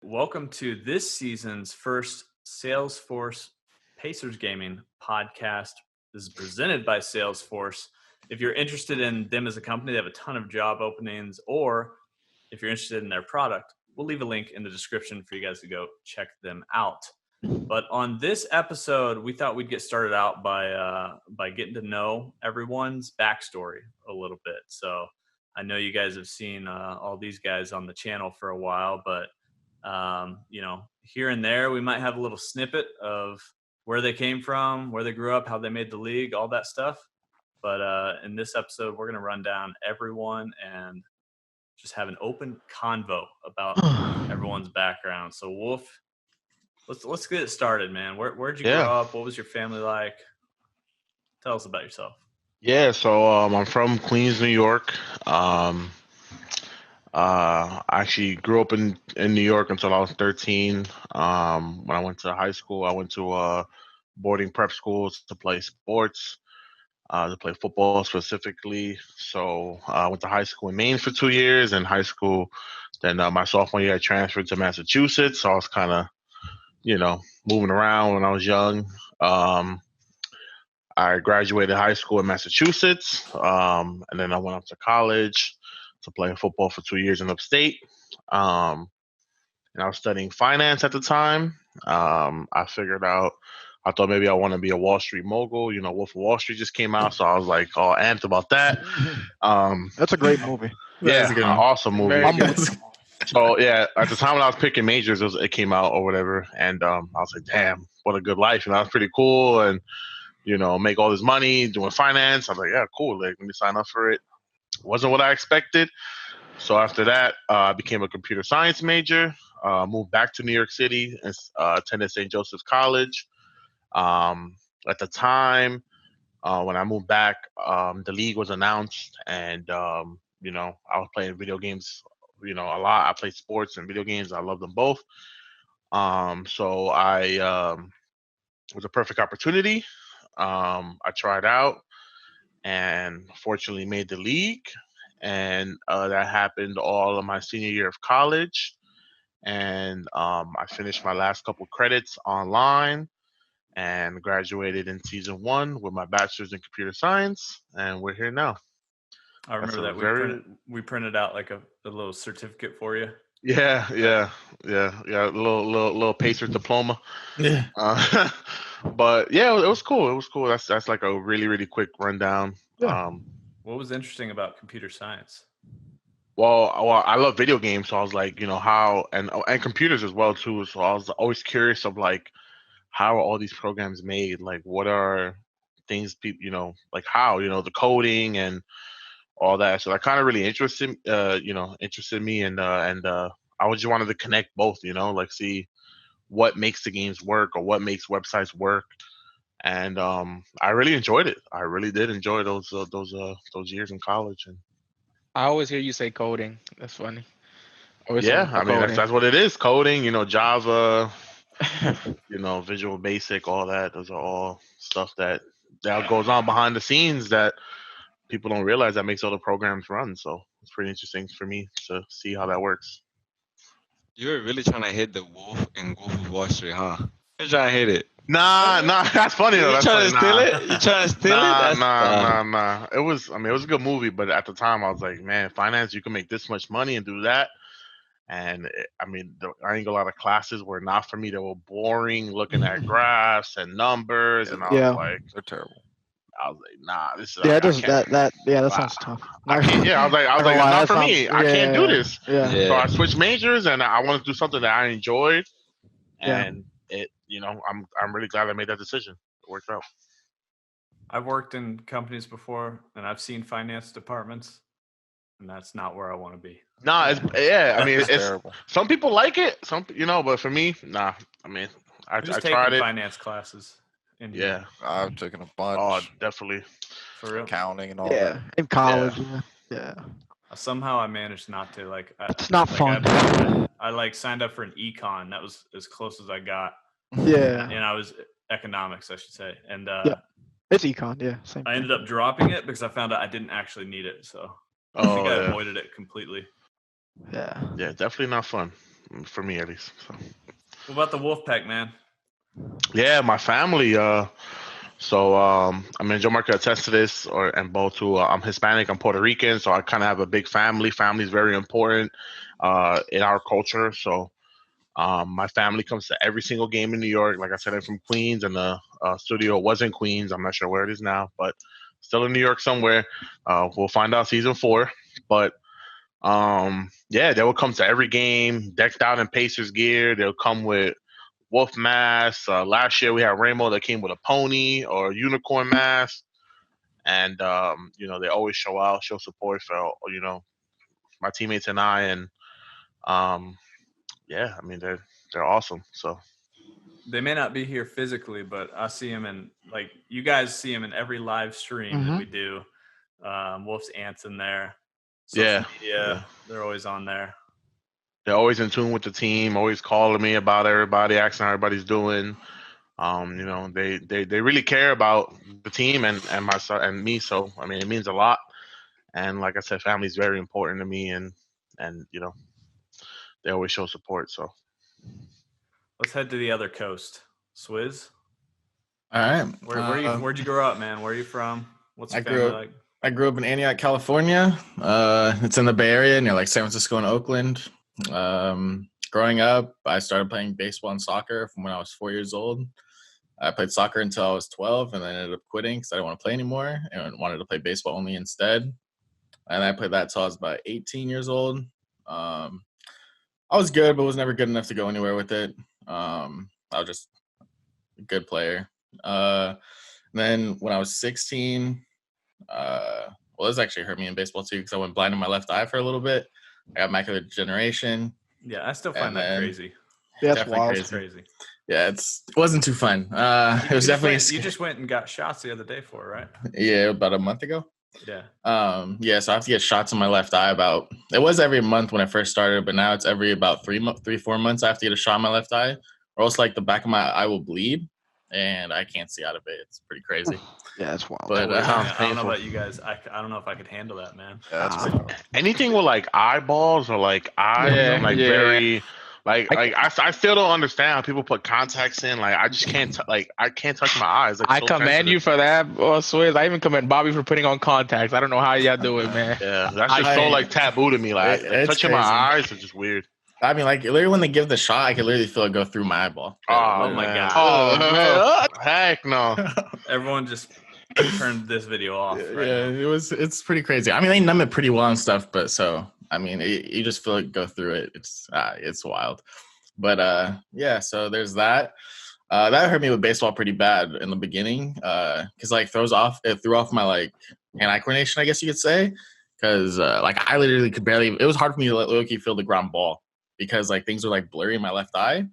welcome to this season's first Salesforce Pacers Gaming podcast. This is presented by Salesforce. If you're interested in them as a company, they have a ton of job openings, or if you're interested in their product, we'll leave a link in the description for you guys to go check them out. But on this episode, we thought we'd get started out by getting to know everyone's backstory a little bit. So I know you guys have seen all these guys on the channel for a while, but here and there, we might have a little snippet of where they came from, where they grew up, how they made the league, all that stuff. But in this episode, we're going to run down everyone and just have an open convo about everyone's background. So Wolf, let's get it started, man. Where'd you grow up? What was your family like? Tell us about yourself. Yeah, so I'm from Queens, New York. I actually grew up in New York until I was 13. When I went to high school, I went to boarding prep schools to play sports, to play football specifically. So I went to high school in Maine for 2 years. In high school, then my sophomore year, I transferred to Massachusetts. So I was kind of, moving around when I was young. I graduated high school in Massachusetts, and then I went up to college to play football for 2 years in upstate. And I was studying finance at the time. I thought maybe I want to be a Wall Street mogul. Wolf of Wall Street just came out, so I was like all amped about that. That's a great movie. Yeah, an awesome movie. Very good. So yeah, at the time when I was picking majors, it came out or whatever, and I was like, damn, what a good life. That's pretty cool, and make all this money doing finance. I was like, yeah, cool. Like, let me sign up for it. Wasn't what I expected. So after that, I became a computer science major, moved back to New York City and attended St. Joseph's College. At the time, when I moved back, the league was announced, and, I was playing video games, a lot. I played sports and video games. I love them both. So it was a perfect opportunity. I tried out and fortunately made the league. And that happened all of my senior year of college. And I finished my last couple credits online and graduated in season 1 with my bachelor's in computer science. And we're here now. I remember that we printed out like a little certificate for you. Yeah. A little Pacer diploma. Yeah. But yeah, it was cool. That's like a really, really quick rundown. Yeah. What was interesting about computer science? Well, I love video games, so I was like, how and computers as well too. So I was always curious of like, how are all these programs made? Like, what are things people, like how, the coding and all that. So that kind of really interested me, and I just wanted to connect both, like see what makes the games work or what makes websites work. And I really enjoyed it. I really did enjoy those years in college. And I always hear you say coding. That's funny. yeah, I mean that's what it is. Coding, Java, Visual Basic, all that. Those are all stuff that goes on behind the scenes that people don't realize that makes all the programs run. So it's pretty interesting for me to see how that works. You're really trying to hit the Wolf and Wolf of Wall Street, huh? You're trying to hit it. Nah, that's funny though. You trying to steal it? You trying to steal it? Nah. It was a good movie, but at the time I was like, man, finance, you can make this much money and do that. And I think a lot of classes were not for me. They were boring, looking at graphs and numbers, and I was like, they're terrible. I was like, nah, this is that sounds tough. I can't, I was like, it's not for me. I can't do this. Yeah. So I switched majors, and I wanted to do something that I enjoyed, and it, I'm really glad I made that decision. It worked out. I've worked in companies before, and I've seen finance departments, and that's not where I want to be. Nah, it's terrible. Some people like it, but for me, nah. I tried it. Finance classes. Yeah, I've taken a bunch. Oh, definitely. For real? Accounting and all that. In college. Yeah. Somehow I managed not to it's not fun. I signed up for an econ. That was as close as I got. Yeah. And I was economics, I should say. And it's econ. Yeah. Same I ended up dropping it because I found out I didn't actually need it. So I avoided it completely. Yeah. Yeah, definitely not fun. for me at least. So. What about the Wolfpack, man? Yeah, my family. So I mean, Joe Marco attests to this, and both who I'm Hispanic, I'm Puerto Rican, so I kind of have a big family. Family is very important in our culture. So my family comes to every single game in New York. Like I said, I'm from Queens, and the studio was in Queens. I'm not sure where it is now, but still in New York somewhere. We'll find out season 4. But yeah, they will come to every game, decked out in Pacers gear. They'll come with wolf masks. Last year we had Rainbow that came with a pony or a unicorn mask. And they always show out, show support for my teammates and I. And yeah, I mean they're awesome. So They may not be here physically, but I see them in, like, you guys see them in every live stream that we do. Wolf's Ant's in there. Social media, they're always on there. They're always in tune with the team, always calling me about everybody, asking how everybody's doing. They really care about the team and my son and me. So I mean, it means a lot. And like I said, family is very important to me, and they always show support. So let's head to the other coast. Swizz. All right. Where'd you grow up, man? Where are you from? What's your family like? I grew up in Antioch, California. It's in the Bay Area near like San Francisco and Oakland. Growing up, I started playing baseball and soccer from when I was 4 years old. I played soccer until I was 12, and then ended up quitting because I didn't want to play anymore and wanted to play baseball only instead. And I played that till I was about 18 years old. I was good, but was never good enough to go anywhere with it. I was just a good player. Then when I was 16, this actually hurt me in baseball too because I went blind in my left eye for a little bit. I got macular degeneration. Yeah, I still find that crazy. Yeah, that's wild. Crazy. Yeah, it wasn't too fun. It was definitely. You just went and got shots the other day for it, right? Yeah, about a month ago. Yeah. So I have to get shots in my left eye it was every month when I first started, but now it's every about 3-4 months I have to get a shot in my left eye, or else like the back of my eye will bleed and I can't see out of it. It's pretty crazy. Yeah, that's wild. But I don't know about you guys. I don't know if I could handle that, man. Yeah, that's anything with like eyeballs or like eyes, I'm like very I still don't understand how people put contacts in. Like I just can't I can't touch my eyes. Like, I commend you for that, Swizz. I even commend Bobby for putting on contacts. I don't know how y'all do it, man. Yeah, that's just so like taboo to me. Like touching my eyes is just weird. I mean, like literally when they give the shot, I can literally feel it go through my eyeball. Oh my god! Oh man! Heck no! Everyone just turned this video off. It's pretty crazy. I mean, they numb it pretty well and stuff, but I mean, you just feel it go through it. It's wild. But so there's that. That hurt me with baseball pretty bad in the beginning because like it threw off my like hand-eye coordination, I guess you could say. Because like I literally could barely. It was hard for me to low-key feel the ground ball because like things were like blurry in my left eye.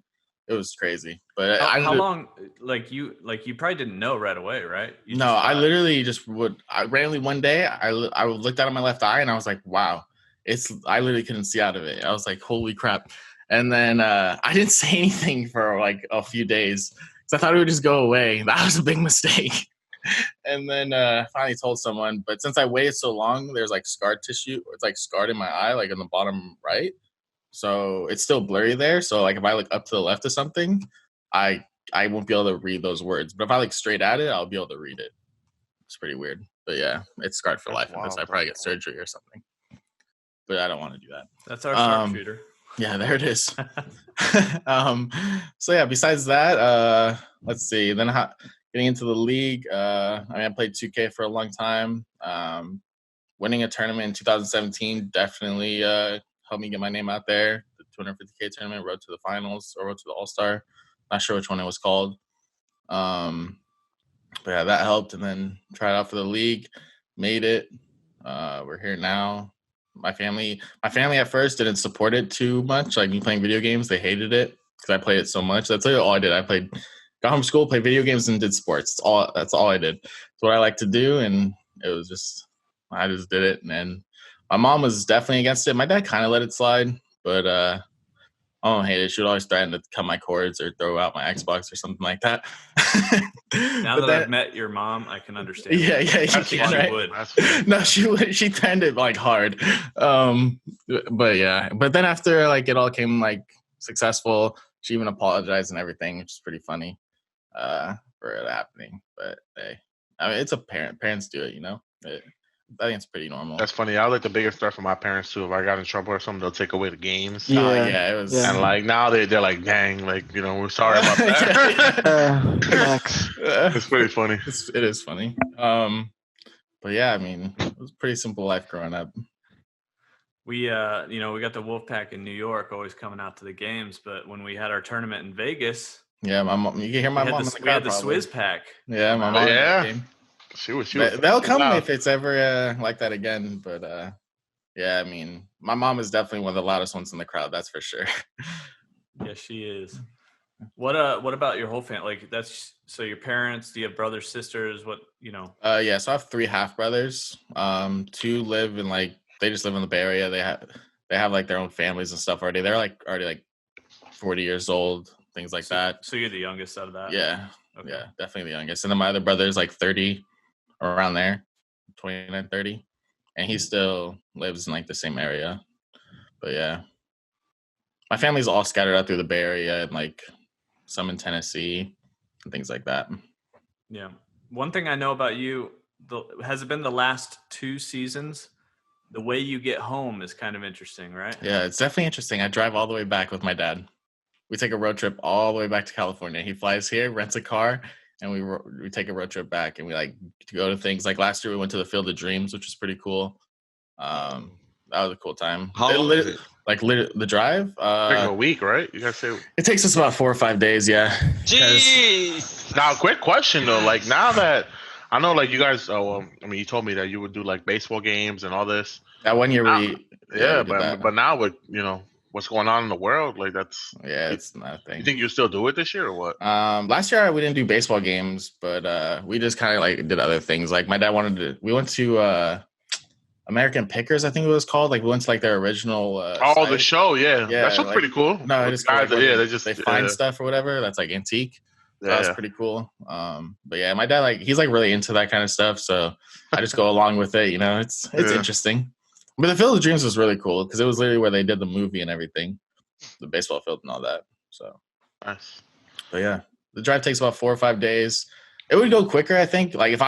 It was crazy. But how long? Like you probably didn't know right away, right? I literally just would. I randomly one day I looked out of my left eye and I was like, wow. I literally couldn't see out of it. I was like, holy crap. And then I didn't say anything for like a few days because I thought it would just go away. That was a big mistake. And then finally told someone. But since I waited so long, there's like scar tissue. It's like scarred in my eye, like in the bottom right. So it's still blurry there. So like if I look up to the left of something, I won't be able to read those words. But if I look straight at it, I'll be able to read it. It's pretty weird. But yeah, it's scarred for life. Unless I probably get surgery or something. But I don't want to do that. That's our sharpshooter. Yeah, there it is. So yeah, besides that, let's see. Then getting into the league, I played 2K for a long time. Winning a tournament in 2017 definitely helped me get my name out there. The 250K tournament, road to the finals or road to the All-Star. Not sure which one it was called. But yeah, that helped. And then tried out for the league, made it. We're here now. My family at first didn't support it too much. Like me playing video games, they hated it because I played it so much. That's literally all I did. I got home from school, played video games, and did sports. That's all I did. It's what I like to do, and it was I just did it. And my mom was definitely against it. My dad kind of let it slide, but I don't hate it. She would always threaten to cut my cords or throw out my Xbox or something like that. Now that I've met your mom, I can understand. Yeah, you can, right? Would. No, she threatened it like hard. But yeah, but then after like it all came like successful. She even apologized and everything, which is pretty funny for it happening. But hey, I mean, it's a parent. Parents do it, you know. I think it's pretty normal. That's funny. I was like the biggest threat from my parents too. If I got in trouble or something, they'll take away the games. Yeah. Yeah, it was. Yeah. And like now they're like, dang, like we're sorry about that. Max. It's pretty funny. It is funny. But yeah, I mean, it was a pretty simple life growing up. We we got the Wolfpack in New York always coming out to the games, but when we had our tournament in Vegas, Yeah, my mom. You can hear my mom in the we had crowd. the probably. Swizz Pack. Yeah, my mom. Yeah. came. She was They'll come loud. if it's ever like that again. But yeah, I mean, my mom is definitely one of the loudest ones in the crowd. That's for sure. Yeah, she is. What about your whole family? Like so your parents, do you have brothers, sisters? What, Yeah, so I have 3 half brothers. 2 live in they just live in the Bay Area. They have like their own families and stuff already. They're already 40 years old, things like that. So you're the youngest out of that? Yeah. Okay. Yeah, definitely the youngest. And then my other brother is like 30, around there, 29, 30. And he still lives in like the same area. But yeah. My family's all scattered out through the Bay Area and like some in Tennessee and things like that. Yeah. One thing I know about you, has it been the last 2 seasons? The way you get home is kind of interesting, right? Yeah, it's definitely interesting. I drive all the way back with my dad. We take a road trip all the way back to California. He flies here, rents a car, and we take a road trip back. And we go to things like last year we went to the Field of Dreams, which is pretty cool. That was a cool time. How long is it? The drive? Like a week, right? You guys say. It takes us about 4 or 5 days. Yeah. Jeez. Now, quick question though. Like now that I know, like you guys. You told me that you would do like baseball games and all this. That one year we did that. but now with what's going on in the world, like that's it's not a thing. You think you'll still do it this year or what? Last year we didn't do baseball games, but we just kind of did other things. Like my dad wanted to. We went to American Pickers, I think it was called. Like we went to their original. The site. show, yeah, Yeah, that show's pretty cool. No, With it is guys, cool. they find stuff or whatever that's like antique. So Yeah, that's pretty cool. But yeah, my dad he's really into that kind of stuff, so I just go along with it. It's Yeah. interesting. But the Field of Dreams was really cool because it was literally where they did the movie and everything, the baseball field and all that. So nice. but yeah, the drive takes about 4 or 5 days. It would go quicker, I think. Like if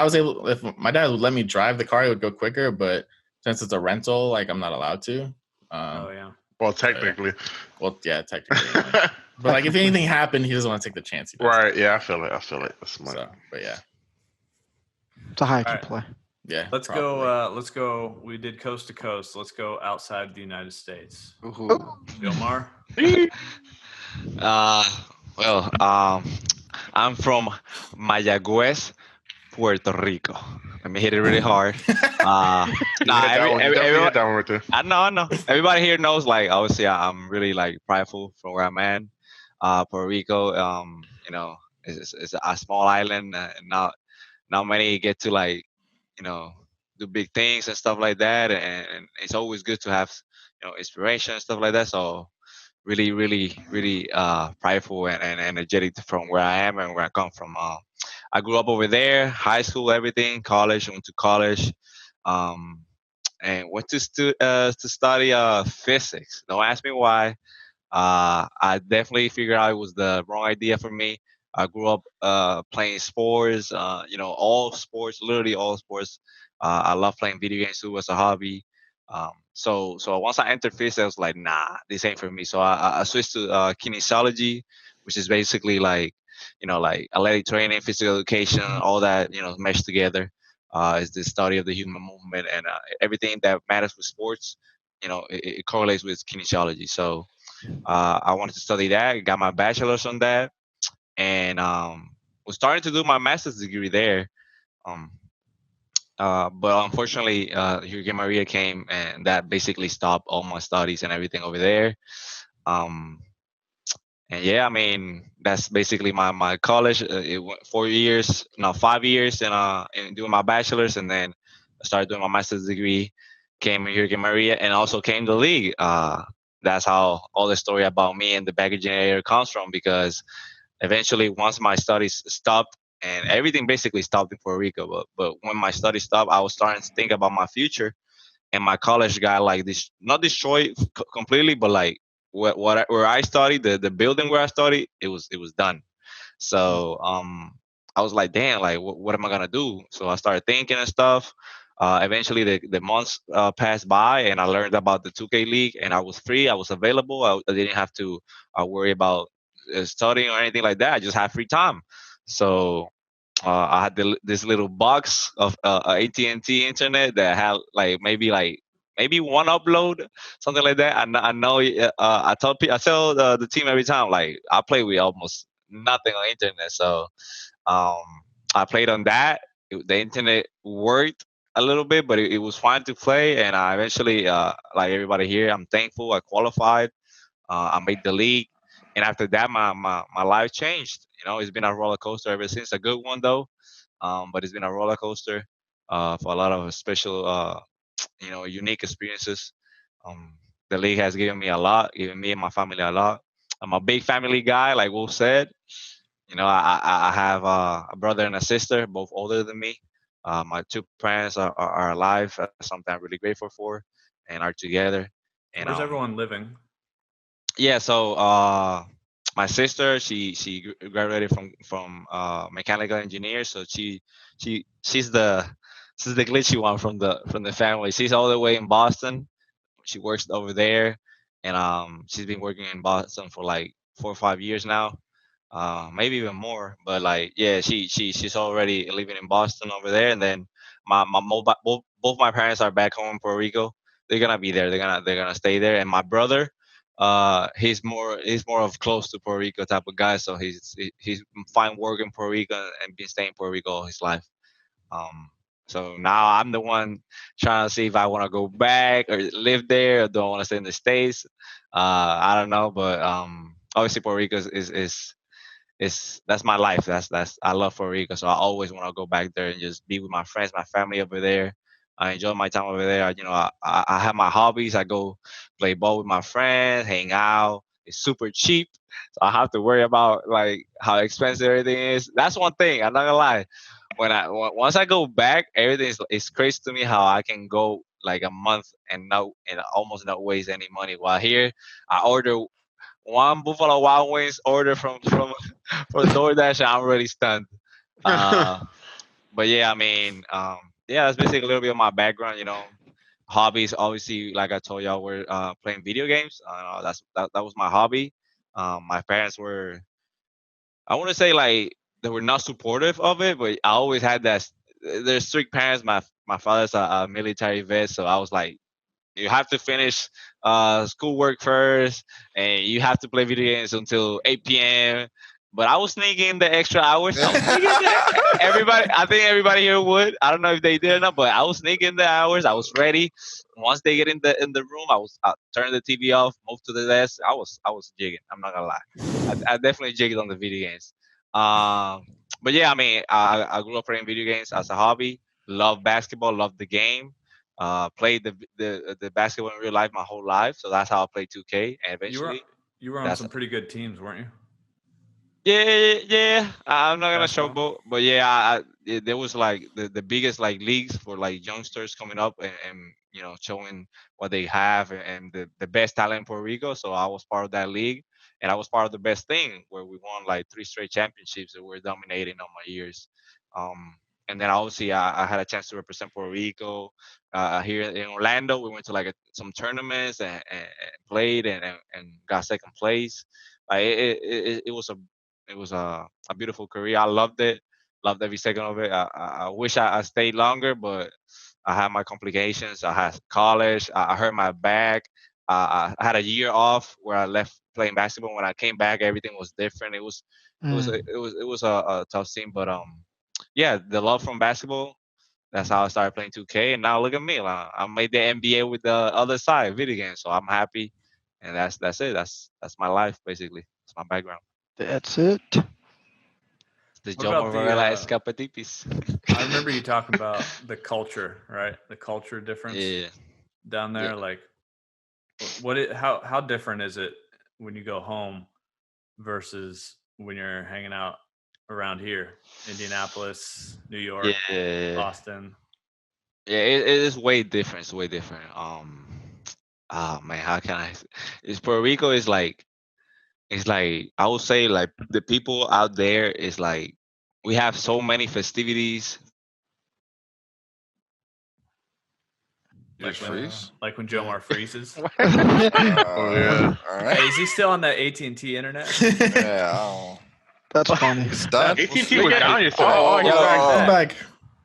my dad would let me drive the car, it would go quicker. But since it's a rental, I'm not allowed to. Oh yeah. Well, technically. Well, yeah, technically. Yeah. But if anything happened, he doesn't want to take the chance. Right. Yeah, I feel it. That's smart. So, but yeah, It's a high key Alright. play. yeah. Let's probably. go. Let's go. We did coast to coast. Let's go outside the United States. Ooh. Gilmar. I'm from Mayagüez, Puerto Rico. Let me hit it really hard. Everyone Everyone, that one right there. I know. Everybody here knows, obviously, I'm really prideful from where I'm at. Puerto Rico, it's a small island. Not many get to do big things and stuff like that. And it's always good to have inspiration and stuff like that. So really, really, really prideful and energetic from where I am and where I come from. I grew up over there, high school, everything, college. I went to college, and went to study physics. Don't ask me why. I definitely figured out it was the wrong idea for me. I grew up playing sports, all sports, literally all sports. I love playing video games too as a hobby. So once I entered physics, I was like, nah, this ain't for me. So I switched to kinesiology, which is basically like athletic training, physical education, all that, meshed together. Is the study of the human movement and everything that matters with sports. It correlates with kinesiology. So I wanted to study that. Got my bachelor's on that, and was starting to do my master's degree there. But unfortunately, Hurricane Maria came, and that basically stopped all my studies and everything over there. And yeah, I mean, that's basically my college. It went 4 years, no, 5 years in doing my bachelor's, and then I started doing my master's degree. Came here in Maria, and also came to the league. That's how all the story about me and the baggage generator comes from. Because eventually, once my studies stopped, and everything basically stopped in Puerto Rico. But when my studies stopped, I was starting to think about my future, and my college got this not destroyed completely, but where I studied, the building where I studied, it was done. So I was like, damn, like what am I gonna do? So I started thinking and stuff. Eventually, the months passed by, and I learned about the 2K League, and I was free. I was available. I didn't have to worry about studying or anything like that. I just had free time. So I had this little box of AT&T internet that had maybe one upload, something like that. I know. I tell the team every time, like I play with almost nothing on internet. So um, I played on that. The internet worked a little bit, but it was fine to play. And I eventually, like everybody here, I'm thankful I qualified. I made the league, and after that, my life changed. It's been a roller coaster ever since. A good one though, but it's been a roller coaster for a lot of special, unique experiences. Um, the league has given me a lot, given me and my family a lot. I'm a big family guy, like Wolf said. I have a brother and a sister, both older than me. My two parents are alive, something I'm really grateful for, and are together. And Where's everyone living? yeah, so my sister, she graduated from mechanical engineer, so she's the glitchy one from the family. She's all the way in Boston. She works over there, and she's been working in Boston for like 4 or 5 years now, maybe even more. But like, yeah, she's already living in Boston over there, and then both my parents are back home in Puerto Rico. They're gonna be there. They're gonna stay there, and my brother, he's more of close to Puerto Rico type of guy, so he's fine working in Puerto Rico and been staying in Puerto Rico all his life. Um, so now I'm the one trying to see if I want to go back or live there, or do I want to stay in the States. I don't know, but obviously Puerto Rico is that's my life. That's I love Puerto Rico, so I always want to go back there and just be with my friends, my family over there. I enjoy my time over there. I have my hobbies. I go play ball with my friends, hang out. It's super cheap, so I have to worry about like how expensive everything is. That's one thing. I'm not gonna lie. Once I go back, everything is it's crazy to me how I can go like a month and almost not waste any money. While here, I order one Buffalo Wild Wings order from DoorDash, and I'm really stunned. Uh, but yeah, I mean, yeah, that's basically a little bit of my background. Hobbies. Obviously, like I told y'all, we're playing video games. That was my hobby. My parents were, I want to say, like they were not supportive of it, but I always had that. They're strict parents. My father's a military vet, so I was like, you have to finish schoolwork first, and you have to play video games until 8 p.m. But I was sneaking the extra hours. I was sneaking I think everybody here would. I don't know if they did or not, but I was sneaking the hours. I was ready. Once they get in the room, I turn the TV off, move to the desk. I was jigging. I'm not gonna lie. I definitely jigged on the video games. But yeah, I mean, I grew up playing video games as a hobby. Love basketball. Love the game. Played the basketball in real life my whole life, so that's how I played 2K. And You were eventually, you were on that's some pretty good teams, weren't you? yeah. I'm not gonna Basketball. showboat, but yeah, there was like the biggest like leagues for like youngsters coming up and showing what they have and the best talent in Puerto Rico. So I was part of that league, and I was part of the best thing where we won like three straight championships that were dominating on my years. Um, and then obviously I had a chance to represent Puerto Rico here in Orlando. We went to like some tournaments and played and got second place. Like it was a beautiful career. I loved it. Loved every second of it. I wish I stayed longer, but I had my complications. I had college. I hurt my back. I had a year off where I left playing basketball. When I came back, everything was different. Mm. It was a tough scene, but yeah, the love from basketball. That's how I started playing 2K, and now look at me. Like, I made the NBA with the other side, video games. So I'm happy, and that's it. That's my life basically. That's my background. That's it. The What Jomo about Varela Escapatipis. I remember you talking about the culture, right? The culture difference Yeah, down yeah. there. Like, how different is it when you go home versus when you're hanging out around here, Indianapolis, New Yeah, York, yeah, Boston? yeah. It is way different. It's way different. Man, how can I? It's Puerto Rico is like it's like I would say like the people out there is like we have so many festivities. You just freeze. Like when Jomar freezes. Oh yeah. All Hey, right. is he still on that AT&T internet? Yeah. Oh. That's funny. It's done. AT&T was down yesterday. Oh, he's back. I'm back.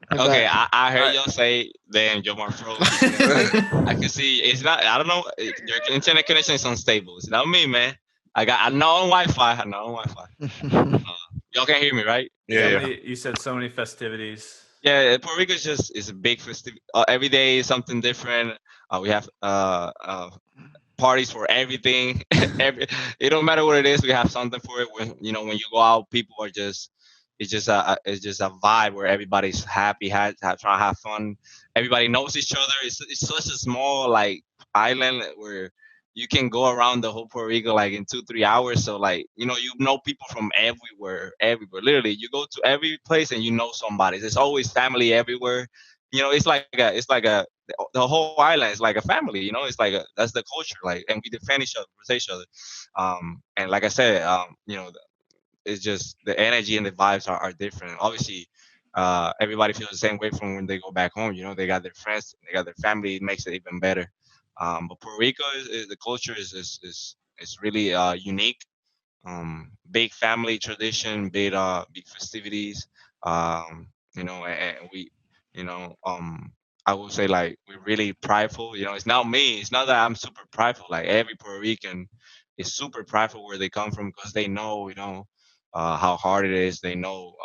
I'm Okay, back. I heard Alright. y'all say, "Damn, Jomar froze." I can see it's not. I don't know. Your internet connection is unstable. It's not me, man. I know on Wi-Fi. I know on Wi-Fi. Y'all can hear me, right? Yeah. You said so many festivities. Yeah, Puerto Rico is a big festive. Every day is something different. We have parties for everything. It don't matter what it is. We have something for it. When you go out, people are just it's just a vibe where everybody's happy, trying to have fun. Everybody knows each other. It's such a small like island where you can go around the whole Puerto Rico like in 2-3 hours. So like you know people from everywhere. Literally, you go to every place and you know somebody. There's always family everywhere. It's like the whole island is like a family. It's like that's the culture. Like, and we defend each other, protect each other. And like I said, it's just the energy and the vibes are different. Obviously, everybody feels the same way from when they go back home. They got their friends, they got their family. It makes it even better. But Puerto Rico is the culture is really unique. Big family tradition, big festivities. And we, you know, I would say like we're really prideful. It's not me. It's not that I'm super prideful. Like every Puerto Rican is super prideful where they come from because they know, how hard it is. They know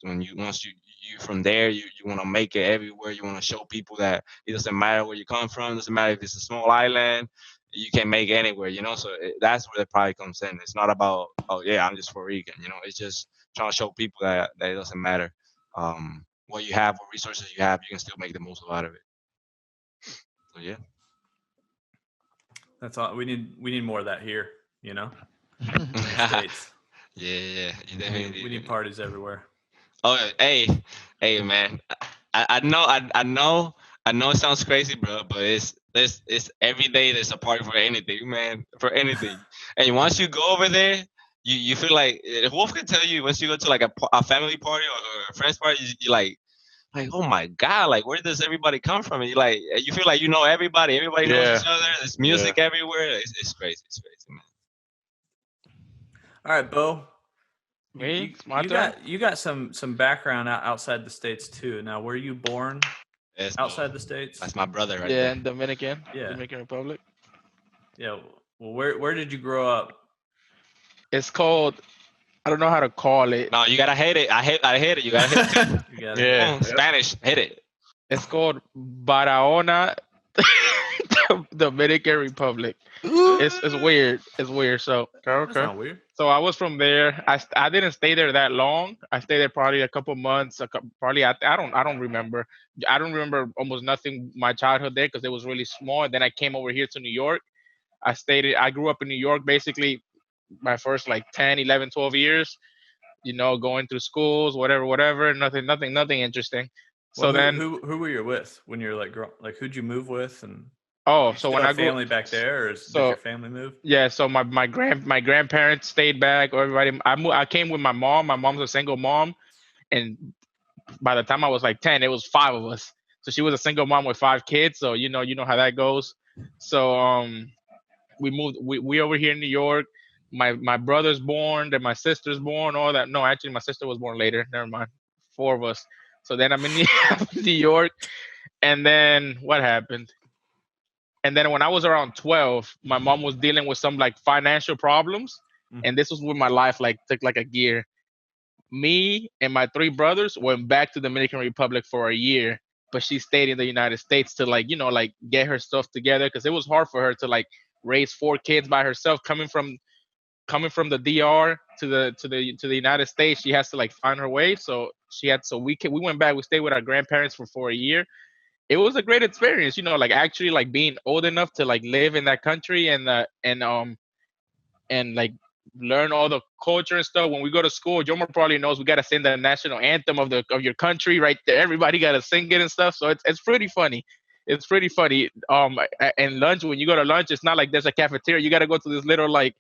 once you from there, you want to make it everywhere. You want to show people that it doesn't matter where you come from. It doesn't matter if it's a small island. You can make it anywhere. So that's where the pride comes in. It's not about, oh yeah, I'm just Puerto Rican. It's just trying to show people that it doesn't matter what you have, what resources you have. You can still make the most out of it. So yeah. That's all. We need more of that here. In the States. Yeah. You We definitely need parties everywhere. Oh, hey, man. I know it sounds crazy, bro, but it's every day there's a party for anything, man, for anything. And once you go over there, you feel like Wolf can tell you once you go to like a family party or a friend's party, you like oh my god, like where does everybody come from? And you feel like you know everybody. Everybody knows Yeah. each other. There's music everywhere. It's crazy. It's crazy, man. All right, Bo. Me? It's my You turn? got some background outside the States too. Now, were you born Yes, outside bro. the States? That's my brother right Yeah, there. in Dominican Yeah. Republic. Yeah. Well, where did you grow up? It's called. I don't know how to call it. No, you gotta hit it. I hit it. You gotta hit it too. You got Yeah. Come on, Spanish, hit it. It's called Barahona, Dominican Republic. It's weird. It's weird. So That's Okay. not weird. I was from there. I didn't stay there that long. I stayed there probably a couple months. Probably I don't remember. I don't remember almost nothing my childhood there because it was really small. Then I came over here to New York. I grew up in New York basically my first like 10, 11, 12 years. Going through schools, whatever. Nothing interesting. Well, So then, who were you with when you're like who'd you move with, and oh, you so still when have I grew, family back there, or did so your family move? yeah, so my grandparents stayed back. Everybody, I came with my mom. My mom's a single mom, and by the time I was like 10, it was five of us. So she was a single mom with five kids. So you know how that goes. So we moved. We over here in New York. My brother's born. Then my sister's born. All that. No, actually, my sister was born later. Never mind. Four of us. So then I'm in New York. And then what happened? And then when I was around 12, my mom was dealing with some like financial problems, and this was when my life like took like a gear. Me and my three brothers went back to Dominican Republic for a year, but she stayed in the United States to like like get her stuff together because it was hard for her to like raise four kids by herself coming from the DR to the United States. She has to like find her way. So we went back. We stayed with our grandparents for a year. It was a great experience, like actually like being old enough to like live in that country and like learn all the culture and stuff. When we go to school, Jomer probably knows we gotta sing the national anthem of your country right there. Everybody gotta sing it and stuff. So it's pretty funny. it's pretty funny. And lunch, when you go to lunch, it's not like there's a cafeteria. You got to go to this little like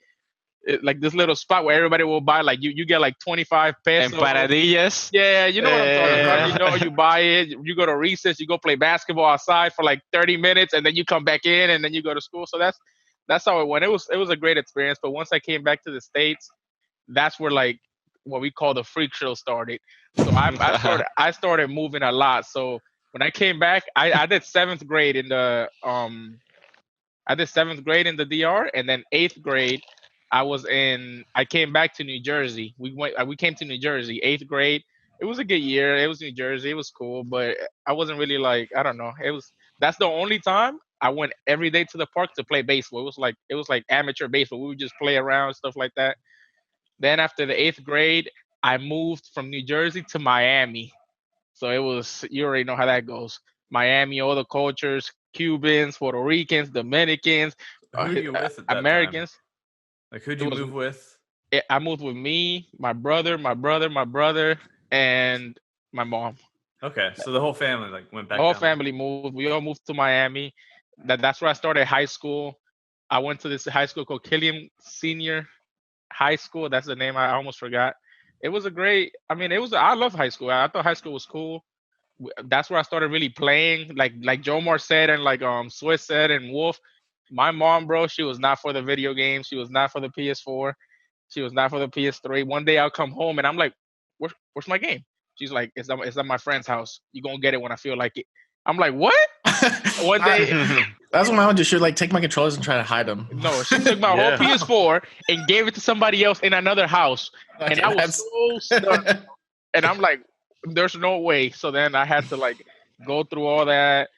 this little spot where everybody will buy, like you get like 25 pesos. Empanadillas. Yeah, you know what I'm talking about. You know, Yeah. you buy it, you go to recess, you go play basketball outside for like 30 minutes, and then you come back in, and then you go to school. So that's how it went. It was a great experience. But once I came back to the States, that's where like what we call the freak show started. So I started moving a lot. So when I came back, I did seventh grade in the DR, and then eighth grade, I came back to New Jersey. We came to New Jersey, eighth grade. It was a good year. It was New Jersey. It was cool, but I wasn't really like, I don't know. That's the only time I went every day to the park to play baseball. It was like amateur baseball. We would just play around, stuff like that. Then after the eighth grade, I moved from New Jersey to Miami. So you already know how that goes. Miami, all the cultures, Cubans, Puerto Ricans, Dominicans, Who are you with at that time? Americans. Like, who'd It you was- move with? I moved with me, my brother, and my mom. Okay, so the whole family like went back. The whole down there. family moved. We all moved to Miami. That's where I started high school. I went to this high school called Killian Senior High School. That's the name. I almost forgot. It was a great. I mean, I love high school. I thought high school was cool. That's where I started really playing. Like Jomar said, and like Swiss said, and Wolf. My mom, bro, she was not for the video games. She was not for the PS4. She was not for the PS3. One day I'll come home and I'm like, where's my game? She's like, it's at my friend's house. You gonna get it when I feel like it. I'm like, what? One day, That's what my mom did. She would like take my controllers and try to hide them. no, she took my Yeah. whole PS4 and gave it to somebody else in another house. And I was That's- so stuck. And I'm like, there's no way. So then I had to like go through all that.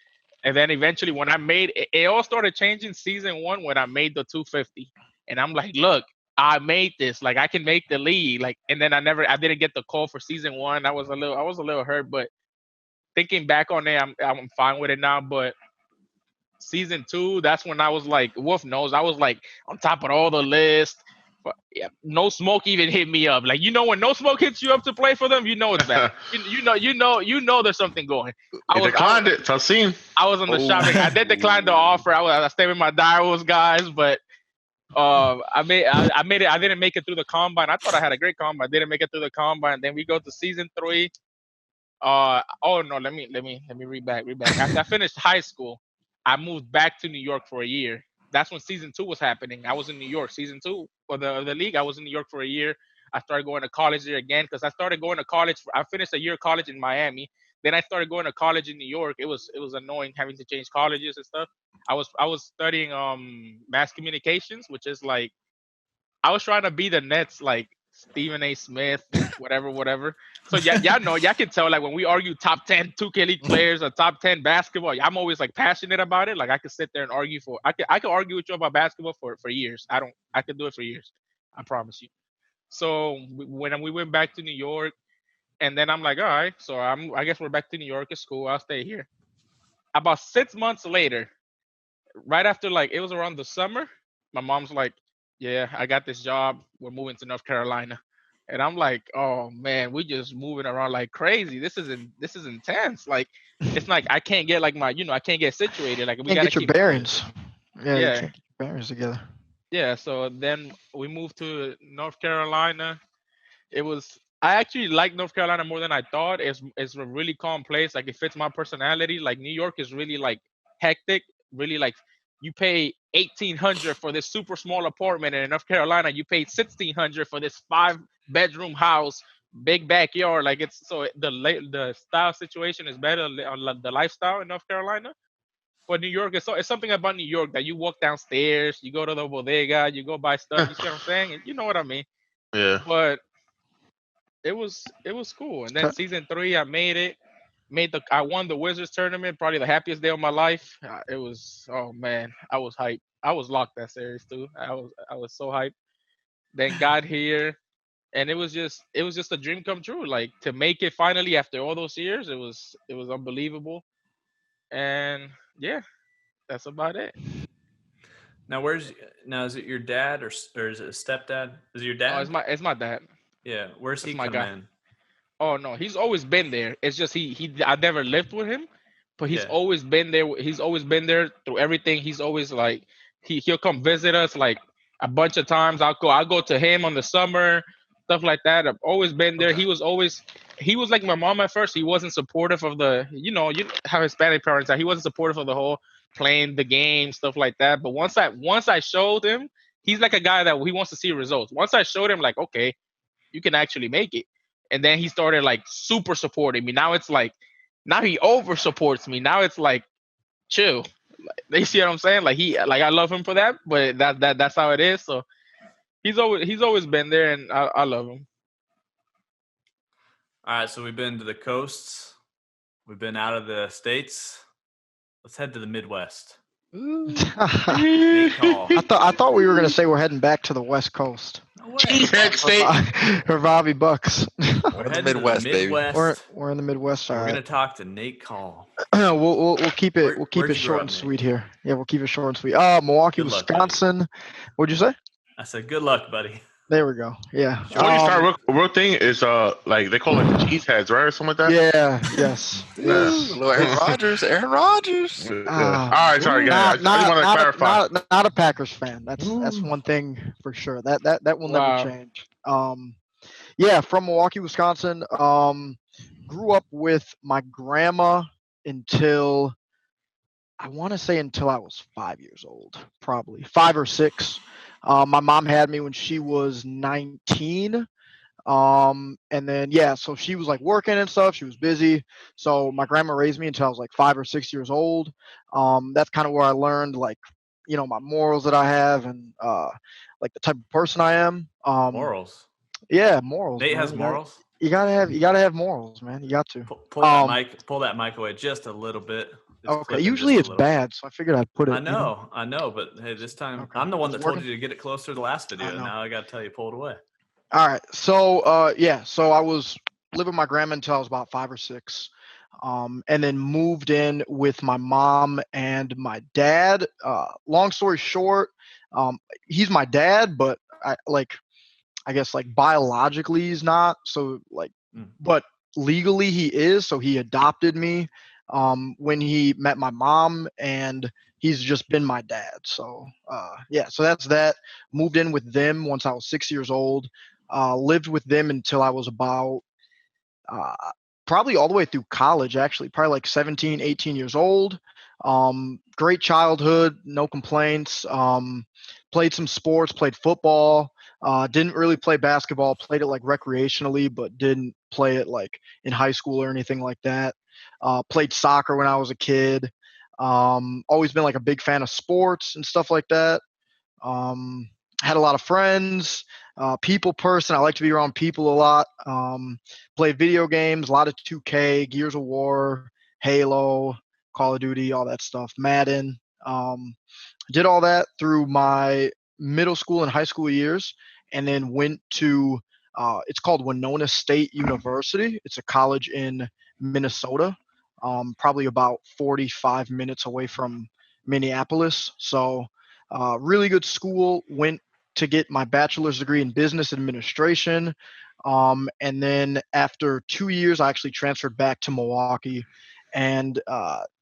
And then eventually when I made it all started changing season 1 when I made the 250. And I'm like, look, I made this. Like I can make the league. Like, and then I didn't get the call for season 1. I was a little hurt, but thinking back on it, I'm fine with it now. But season 2, that's when I was like, Wolf knows, I was like on top of all the list. But yeah, No Smoke even hit me up. Like, when No Smoke hits you up to play for them, you know it's bad. you know there's something going. He declined it. Tough I was on the shopping. I did decline the offer. I stayed with my Direwolves guys, but I made it. I didn't make it through the combine. I thought I had a great combine. I didn't make it through the combine. Then we go to season 3. Oh no, let me read back. After I finished high school, I moved back to New York for a year. That's when season 2 was happening. I was in New York. Season 2 for the league. I was in New York for a year. I started going to college there again because I started going to college. I finished a year of college in Miami. Then I started going to college in New York. It was annoying having to change colleges and stuff. I was studying mass communications, which is like I was trying to be the Nets like Stephen A. Smith, whatever. So y'all can tell like when we argue top 10 2K League players or top 10 basketball, I'm always like passionate about it. Like I could sit there and argue I could argue with you about basketball for years. I could do it for years. I promise you. So when we went back to New York, and then I'm like, all right, so I guess we're back to New York. It's cool. I'll stay here. About 6 months later, right after like it was around the summer, my mom's like, yeah, I got this job. We're moving to North Carolina. And I'm like, oh man, we just moving around like crazy. This is intense. Like it's like I can't get like I can't get situated. Like we Can't gotta get your keep bearings. Yeah, you Yeah. can't get your bearings together. Yeah, so then we moved to North Carolina. I actually like North Carolina more than I thought. It's a really calm place. Like it fits my personality. Like New York is really like hectic, really like you pay $1,800 for this super small apartment, and in North Carolina you pay $1,600 for this 5-bedroom house, big backyard. Like the style situation is better on the lifestyle in North Carolina. But New York it's something about New York that you walk downstairs, you go to the bodega, you go buy stuff. You see what I'm saying? And you know what I mean. Yeah. But it was cool. And then season 3, I made it. I won the Wizards tournament, probably the happiest day of my life. It was, oh man, I was hyped. I was locked that series too. I was so hyped. Then got here, and it was just a dream come true. Like to make it finally after all those years, it was unbelievable. And yeah, that's about it. Now, is it your dad or is it a stepdad? Is it your Oh, dad? it's my dad. Yeah, where's he It's my come guy. in? Oh no, he's always been there. It's just I never lived with him, but he's Yeah. always been there. He's always been there through everything. He's always like he'll come visit us like a bunch of times. I'll go to him on the summer, stuff like that. I've always been there. Okay. He was like my mom at first. He wasn't supportive of the you know how Hispanic parents are. He wasn't supportive of the whole playing the game, stuff like that. But once I showed him, he's like a guy that he wants to see results. Once I showed him like, okay, you can actually make it. And then he started like super supporting me. Now it's like now he over supports me. Now it's like chill. They see what I'm saying? Like I love him for that, but that's how it is. So he's always been there, and I love him. All right, so we've been to the coasts. We've been out of the states. Let's head to the Midwest. Nate Call. I thought we were gonna say we're heading back to the West Coast No way. Cheesehead State. for Bobby Bucks. We're in the Heading to Midwest, baby. We're in the Midwest. All We're right. gonna talk to Nate Call. we'll keep it Where'd you short grow and up, Nate? sweet here. Yeah, we'll keep it short and sweet. Milwaukee, Good luck, buddy. Wisconsin. What'd you say? I said, good luck, buddy. There we go. Yeah. When you start real thing is like they call it the cheeseheads, right, or something like that. Yeah. Yes. Yes. Little Aaron Rodgers. Aaron Rodgers. Yeah. All right, sorry guys. I just want to clarify. Not a Packers fan. That's one thing for sure. That will Wow. never change. Yeah, from Milwaukee, Wisconsin. Grew up with my grandma until I want to say until I was 5 years old, probably 5 or 6. My mom had me when she was 19. And then so she was like working and stuff. She was busy. So my grandma raised me until I was like 5 or 6 years old. That's kind of where I learned like, my morals that I have and like the type of person I am. Morals. Yeah, morals. Nate man. has morals. You gotta have morals, man. You got to. Pull that mic away just a little bit. It's Okay. clipping Usually just a it's little. bad, so I figured I'd put it. I know, but hey, this time Okay. I'm the one Is that it told working? you to get it closer to the last video. I know. Now I got to tell you, pull it away. All right. So so I was living with my grandma until I was about 5 or 6. And then moved in with my mom and my dad. Long story short, he's my dad, but I guess like biologically he's not. So like, but legally he is. So he adopted me when he met my mom, and he's just been my dad. So so that's that. Moved in with them once I was 6 years old. Lived with them until I was about probably all the way through college, actually, probably like 17, 18 years old. Great childhood, no complaints. Played some sports, played football. Didn't really play basketball, played it like recreationally, but didn't play it like in high school or anything like that. Played soccer when I was a kid. Always been like a big fan of sports and stuff like that. Had a lot of friends, people person. I like to be around people a lot. Played video games, a lot of 2K, Gears of War, Halo, Call of Duty, all that stuff, Madden. Did all that through my middle school and high school years, and then went to it's called Winona State University. It's a college in Minnesota, probably about 45 minutes away from Minneapolis. So really good school. Went to get my bachelor's degree in business administration. And then after 2 years, I actually transferred back to Milwaukee and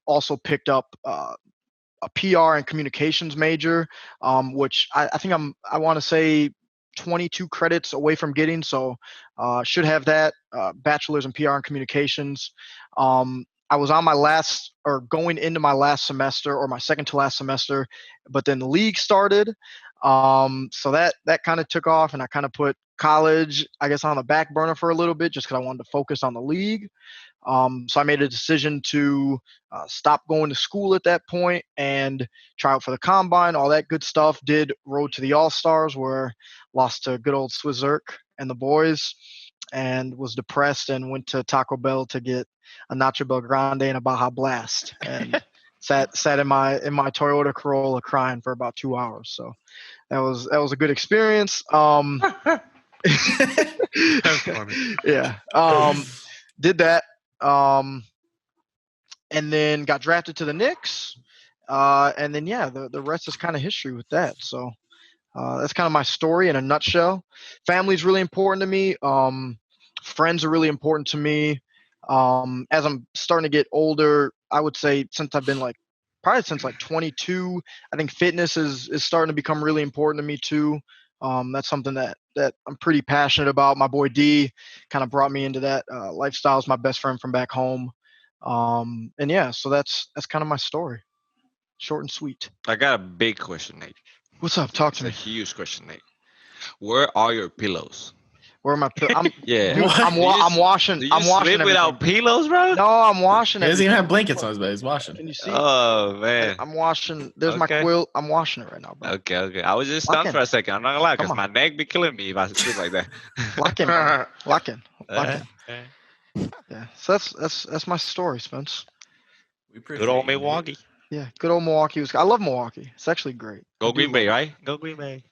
also picked up a PR and communications major, which I think I want to say 22 credits away from getting. So should have that bachelor's in PR and communications. I was on my last or going into my last semester or my second to last semester, but then the league started. So that kind of took off, and I kind of put college, I guess, on the back burner for a little bit just because I wanted to focus on the league. So I made a decision to stop going to school at that point and try out for the combine, all that good stuff. Did road to the All-Stars where lost to good old Swizzerk and the boys, and was depressed and went to Taco Bell to get a Nacho Bel Grande and a Baja Blast, and sat in my Toyota Corolla crying for about 2 hours. So that was a good experience. That's funny. Yeah. Did that. And then got drafted to the Knicks. And then, the rest is kind of history with that. So that's kind of my story in a nutshell. Family's really important to me. Friends are really important to me. As I'm starting to get older, I would say since I've been probably since 22, I think fitness is starting to become really important to me too. That's something that I'm pretty passionate about. My boy D kind of brought me into that lifestyle. Is my best friend from back home, and yeah, so that's kind of my story, short and sweet. I got a big question, Nate. What's up? Talk It's to a me. huge question, Nate. Where are your pillows? Where am I? I'm Yeah. dude. I'm washing. Do you I'm washing sleep everything. without pillows, bro? No, I'm washing He doesn't even everything. have blankets on his bed. He's washing. Can you see? Oh man. I'm washing. There's my Okay. quilt. I'm washing it right now, bro. Okay. I was just Lock stunned in. for a second. I'm not gonna lie, Come because on. my neck be killing me if I sleep like that. Lock in, brother. Lock in. Lock in. Okay. Yeah. So that's my story, Spence. We Good old appreciate you, Nate. Milwaukee. Yeah. Good old Milwaukee. I love Milwaukee. It's actually great. I Go do Green Bay, love right? Go Green Bay.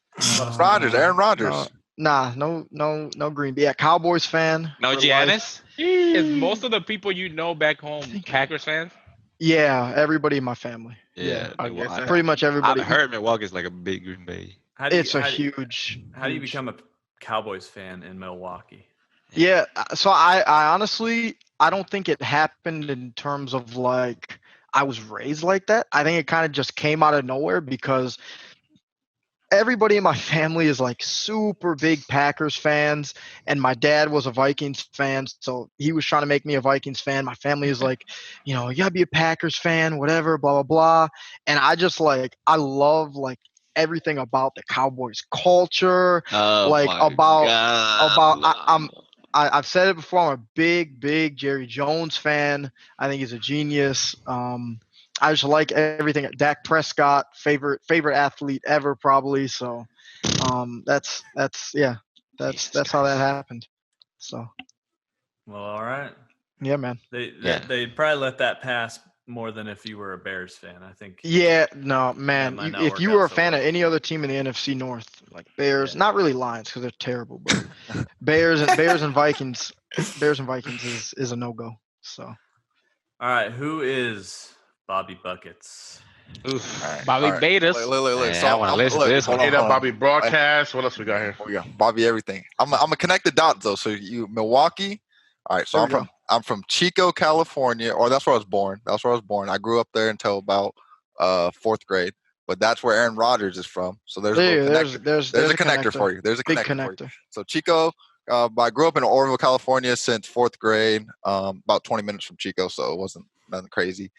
Rodgers, Aaron Rodgers. No Green Bay. Yeah, Cowboys fan. No for life. Giannis? Is most of the people you know back home think- Packers fans? Yeah, everybody in my family. Yeah. I guess Milwaukee. Pretty much everybody. I've heard Milwaukee's like a big Green Bay. How do you, It's a how do you- huge. How do you huge- become a Cowboys fan in Milwaukee? Yeah. So I honestly, I don't think it happened in terms of I was raised like that. I think it kind of just came out of nowhere because everybody in my family is super big Packers fans, and my dad was a Vikings fan, so he was trying to make me a Vikings fan. My family is you gotta be a Packers fan, whatever, blah blah blah. And I just I love everything about the Cowboys culture, Oh my about God. I've said it before. I'm a big Jerry Jones fan. I think he's a genius. I just like everything. Dak Prescott, favorite athlete ever, probably. So, that's how that happened. So, Well, all right. yeah, man. They'd probably let that pass more than if you were a Bears fan. I think. Yeah, no, man. might not If work you out were a so fan well. of any other team in the NFC North, like Bears, Yeah. not really Lions because they're terrible, but Bears and Vikings, is a no go. So, All right. Who is Bobby Buckets? Oof. All right, Bobby all right. Betas. Look. Man, So I wanna listen to this hold one. on, Hey, hold that on. Bobby broadcast. What else we got here? Oh yeah, Bobby, everything. I'm gonna connect the dots though. So you Milwaukee. All right. So There we I'm from Chico, California, or that's where I was born. That's where I was born. I grew up there until about fourth grade. But that's where Aaron Rodgers is from. So there's a little connector. there's There's a connector for you. There's a big connector for you. connector. So Chico, I grew up in Oroville, California since fourth grade. About 20 minutes from Chico, so it wasn't nothing crazy.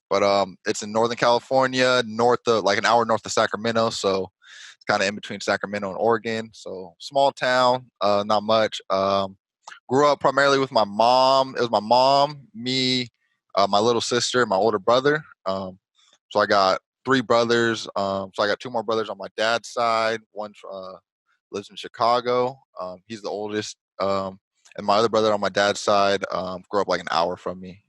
But it's in Northern California, north of an hour north of Sacramento. So it's kind of in between Sacramento and Oregon. So small town, not much. Grew up primarily with my mom. It was my mom, me, my little sister, and my older brother. So I got three brothers. So I got two more brothers on my dad's side. One lives in Chicago. He's the oldest. And my other brother on my dad's side grew up an hour from me.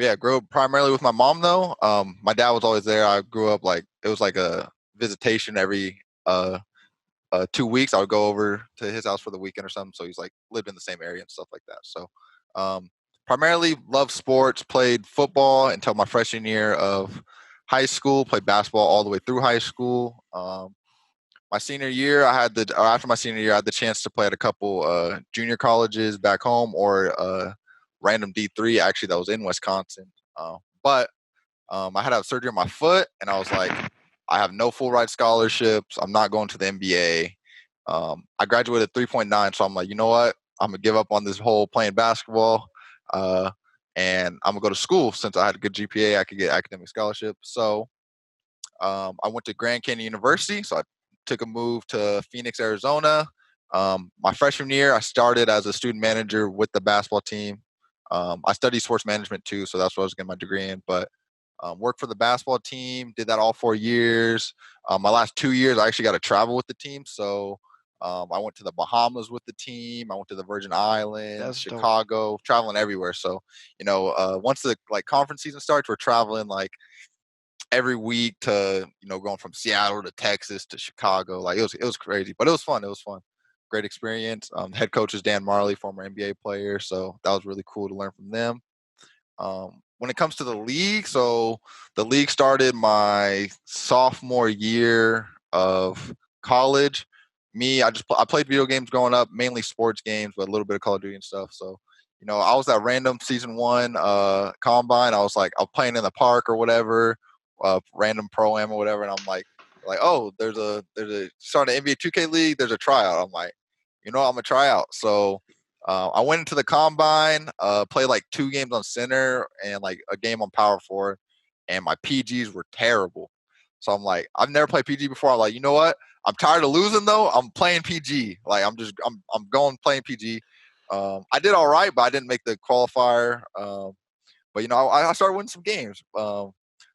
Yeah, grew up primarily with my mom though. My dad was always there. I grew up it was like a visitation every 2 weeks. I would go over to his house for the weekend or something. So he's lived in the same area and stuff like that. So primarily loved sports, played football until my freshman year of high school, played basketball all the way through high school. My senior year, after my senior year, I had the chance to play at a couple junior colleges back home or random D3 actually that was in Wisconsin. But I had to have surgery on my foot, and I was like, I have no full ride scholarships. I'm not going to the NBA. I graduated 3.9, so I'm like, you know what? I'm gonna give up on this whole playing basketball, and I'm gonna go to school. Since I had a good GPA, I could get academic scholarship. So I went to Grand Canyon University. So I took a move to Phoenix, Arizona. My freshman year, I started as a student manager with the basketball team. I studied sports management too, so that's what I was getting my degree in. But worked for the basketball team, did that all 4 years. My last 2 years, I actually got to travel with the team. So I went to the Bahamas with the team. I went to the Virgin Islands, That's dope. Chicago, traveling everywhere. So, once the conference season starts, we're traveling every week to, going from Seattle to Texas to Chicago. It was crazy, but it was fun. It was fun. Great experience. Head coach is Dan Marley, former NBA player. So that was really cool to learn from them. When it comes to the league, so the league started my sophomore year of college. me, I played video games growing up, mainly sports games, but a little bit of Call of Duty and stuff. So, I was at random season 1 combine. I was playing in the park or whatever, random pro-am or whatever, and I'm like, oh, there's a starting an NBA 2K league. There's a tryout. I'm like, I'm gonna try out. So I went into the combine, played like 2 games on center and like a game on power forward, and my PGs were terrible. So I'm like, I've never played PG before. I'm like, you know what? I'm tired of losing though. I'm playing PG. Like I'm going playing PG. I did all right, but I didn't make the qualifier. But I started winning some games.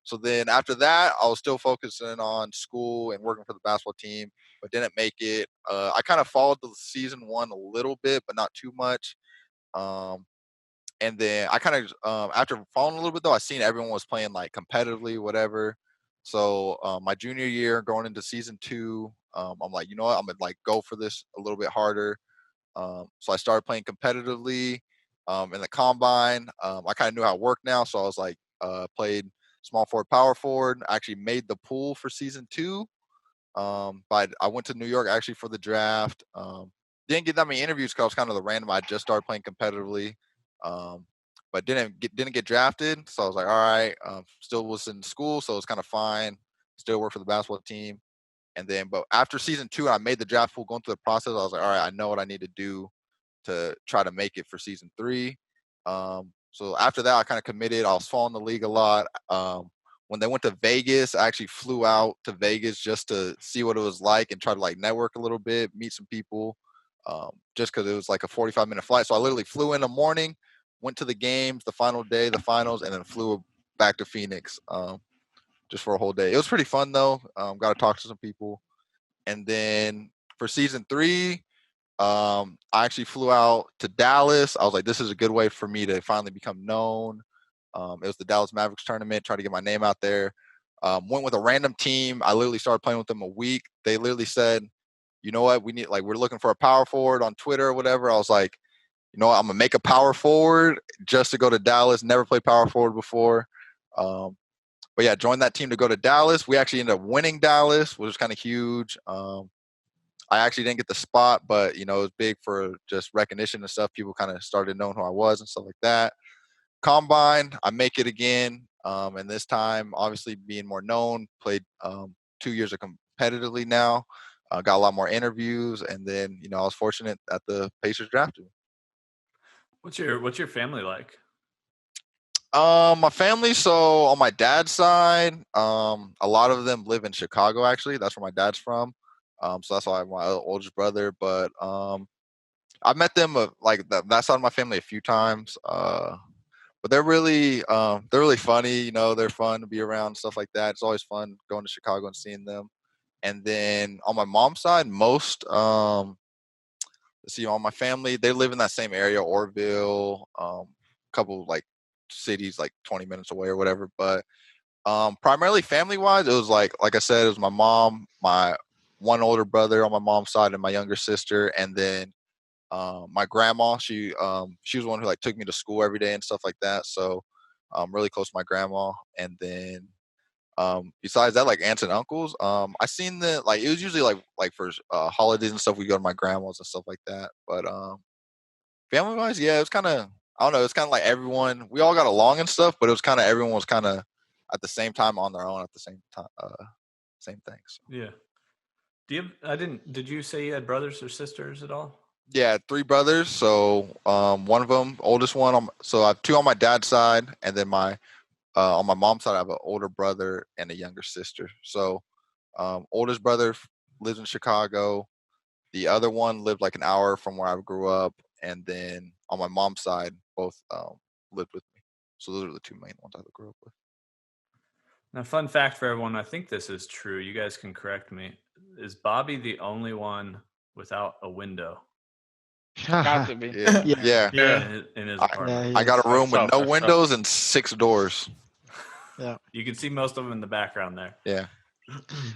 So then after that, I was still focusing on school and working for the basketball team, but didn't make it. I kind of followed the season 1 a little bit, but not too much. And then I kind of, after following a little bit though, I seen everyone was playing like competitively, whatever. So my junior year, going into season 2, I'm like, you know what, I'm gonna like go for this a little bit harder. So I started playing competitively in the combine. I kind of knew how it worked now, so I was like, played small forward, power forward. I actually made the pool for season 2. But I went to New York actually for the draft. Didn't get that many interviews because I was kind of the random. I just started playing competitively, but didn't get drafted. So I was like, all right. Still was in school, so it's kind of fine. Still work for the basketball team. And then, but after season 2, I made the draft pool. Going through the process, I was like, all right, I know what I need to do to try to make it for season 3. So after that, I kind of committed. I was following the league a lot. When they went to Vegas, I actually flew out to Vegas just to see what it was like and try to like network a little bit, meet some people, just because it was like a 45-minute flight. So I literally flew in the morning, went to the games, the final day, the finals, and then flew back to Phoenix just for a whole day. It was pretty fun though. Got to talk to some people. And then for season 3, I actually flew out to Dallas. I was like, this is a good way for me to finally become known. It was the Dallas Mavericks tournament, trying to get my name out there. Went with a random team. I literally started playing with them a week. They literally said, you know what, we're looking for a power forward on Twitter or whatever. I was like, you know what, I'm gonna make a power forward just to go to Dallas. Never played power forward before. But yeah, joined that team to go to Dallas. We actually ended up winning Dallas, which was kind of huge. I actually didn't get the spot, but it was big for just recognition and stuff. People kind of started knowing who I was and stuff like that. Combine, I make it again, and this time, obviously being more known. Played 2 years of competitively now. Got a lot more interviews, and then I was fortunate that the Pacers drafted me. What's your family like? My family, so on my dad's side, a lot of them live in Chicago. Actually, that's where my dad's from. So that's why I'm my oldest brother. But I met them like that side of my family a few times. But they're really funny. They're fun to be around, stuff like that. It's always fun going to Chicago and seeing them. And then on my mom's side, most let's see, all my family, they live in that same area, Orville, couple like cities like 20 minutes away or whatever. But primarily family wise, it was like I said, it was my mom, my one older brother on my mom's side, and my younger sister, and then my grandma. She was the one who like took me to school every day and stuff like that. So I'm really close to my grandma. And then besides that, like aunts and uncles, I seen that like it was usually like for holidays and stuff, we go to my grandma's and stuff like that. But family wise, yeah, it was kind of, I don't know, it's kind of like everyone, we all got along and stuff, but it was kind of everyone was kind of at the same time on their own at the same time, same things. Yeah. Did you say you had brothers or sisters at all? Yeah, 3 brothers. So one of them, oldest one. So I have 2 on my dad's side, and then on my mom's side, I have an older brother and a younger sister. So oldest brother lives in Chicago. The other one lived like an hour from where I grew up, and then on my mom's side, both lived with me. So those are the 2 main ones I grew up with. Now, fun fact for everyone, I think this is true. You guys can correct me. Is Bobby the only one without a window? Got to be. Yeah. In his apartment. I got a room with no windows and 6 doors. Yeah. You can see most of them in the background there. Yeah.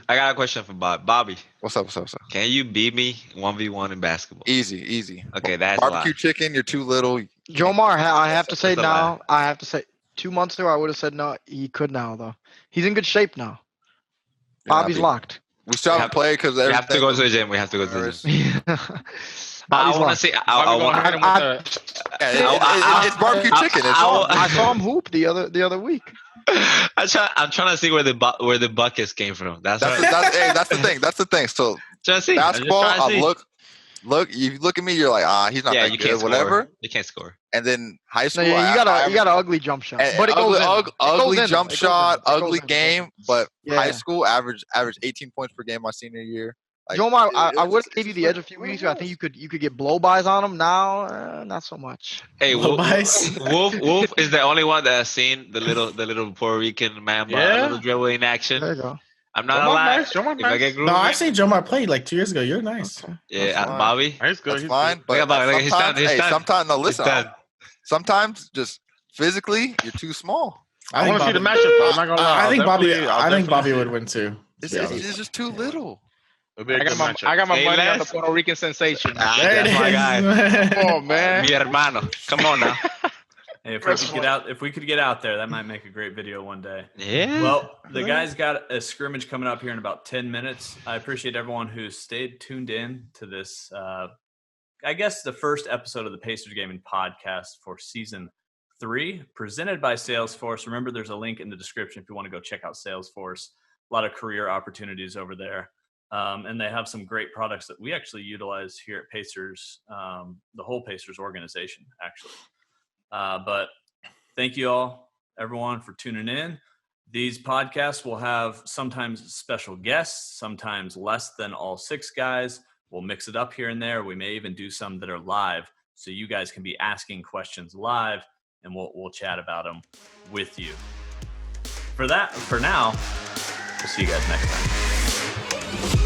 I got a question for Bobby. What's up? Can you beat me 1v1 in basketball? Easy. Okay, that's barbecue chicken. You're too little. Jomar, I have to say That's a now. lie. I have to say 2 months ago I would have said no. He could now though. He's in good shape now. You're not Bobby's beating me. locked. We still haven't played because We have to go to the gym. We have to go to the gym. I want to see. It's barbecue chicken. I saw him hoop the other week. I'm trying to see where the buckets came from. That's right. That's the thing. That's the thing. So Trying to see. basketball, look. You look at me. You're like, he's not that you good. Can't Whatever. Score. You can't score. And then high school, you got an ugly jump shot, but it goes in. Ugly jump shot, ugly game. But high school, average 18 points per game my senior year. Like, Jomar, I would have gave you the edge a few weeks ago. I think you could get blow-bys on him. Now, not so much. Hey, Wolf is the only one that has seen the little Puerto Rican man, little dribble in action. There you go. I'm not alive. No, I've seen Jomar play like 2 years ago. You're nice. Okay. Yeah, Bobby. He's good. That's fine. But sometimes, no, listen. Sometimes just physically, you're too small. I want to see the matchup. I'm not gonna lie. I think Bobby would win too. It's just too little. I got my money on the Puerto Rican sensation. That's my guy. Come on, man. Mi hermano. Come on now. Hey, if we could get out there, that might make a great video one day. Yeah. Well, the guys got a scrimmage coming up here in about 10 minutes. I appreciate everyone who stayed tuned in to this. I guess the first episode of the Pacers Gaming podcast for season 3, presented by Salesforce. Remember, there's a link in the description if you want to go check out Salesforce. A lot of career opportunities over there. And they have some great products that we actually utilize here at Pacers, the whole Pacers organization, actually. But thank you all, everyone, for tuning in. These podcasts will have sometimes special guests, sometimes less than all 6 guys. We'll mix it up here and there. We may even do some that are live, so you guys can be asking questions live, and we'll chat about them with you. For now, we'll see you guys next time.